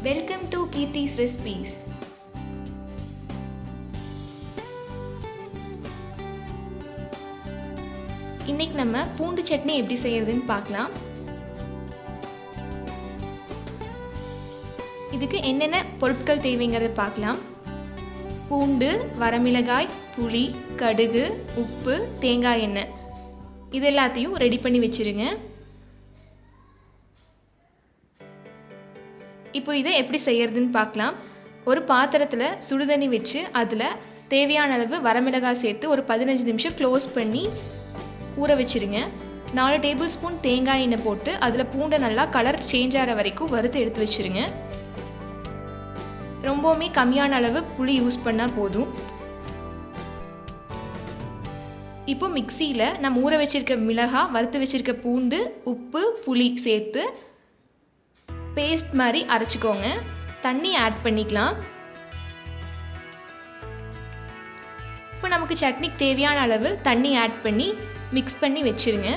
Welcome to Keerthi's recipes. இன்னைக்கு நம்ம பூண்டு சட்னி எப்படி செய்யறதுன்னு பார்க்கலாம். இதுக்கு என்னென்ன பொருட்கள் தேவைங்கிறத பார்க்கலாம். பூண்டு, வரமிளகாய், புளி, கடுகு, உப்பு, தேங்காய் எண்ணெய் இது எல்லாத்தையும் ரெடி பண்ணி வச்சிருங்க. இப்போ இதை எப்படி செய்யறதுன்னு பார்க்கலாம். ஒரு பாத்திரத்தில் சுடுதண்ணி வச்சு அதில் தேவையான அளவு வரமிளகாய் சேர்த்து ஒரு 15 நிமிஷம் க்ளோஸ் பண்ணி ஊற வச்சுருங்க. 4 டேபிள் ஸ்பூன் தேங்காய் எண்ணெய் போட்டு அதில் பூண்டை நல்லா கலர் சேஞ்ச் ஆகிற வரைக்கும் வறுத்து எடுத்து வச்சுருங்க. ரொம்பவுமே கம்மியான அளவு புளி யூஸ் பண்ணால் போதும். இப்போ மிக்சியில் நம்ம ஊற வச்சுருக்க மிளகாய், வறுத்து வச்சுருக்க பூண்டு, உப்பு, புளி சேர்த்து பேஸ்ட் மாதிரி அரைச்சிக்கோங்க. தண்ணி ஆட் பண்ணிக்கலாம். இப்போ நமக்கு சட்னிக்கு தேவையான அளவு தண்ணி ஆட் பண்ணி மிக்ஸ் பண்ணி வச்சுருங்க.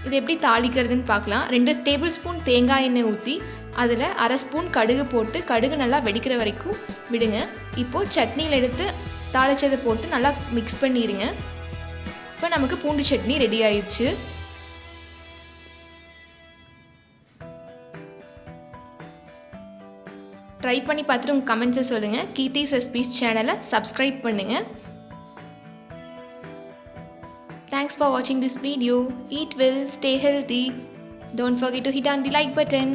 இது எப்படி தாளிக்கிறதுன்னு பார்க்கலாம். 2 டேபிள் ஸ்பூன் தேங்காய் எண்ணெய் ஊற்றி அதில் அரை ஸ்பூன் கடுகு போட்டு கடுகு நல்லா வெடிக்கிற வரைக்கும் விடுங்க. இப்போது சட்னியில் எடுத்து தாளிச்சதை போட்டு நல்லா மிக்ஸ் பண்ணிடுங்க. இப்போ நமக்கு பூண்டு சட்னி ரெடி ஆயிடுச்சு. ட்ரை பண்ணி பார்த்துட்டு உங்கள் கமெண்ட்ஸை சொல்லுங்கள். கீர்த்திஸ் ரெசிபீஸ் சேனலை சப்ஸ்கிரைப் பண்ணுங்கள். Thanks for watching this video. Eat well, stay healthy. Don't forget to hit on the like button.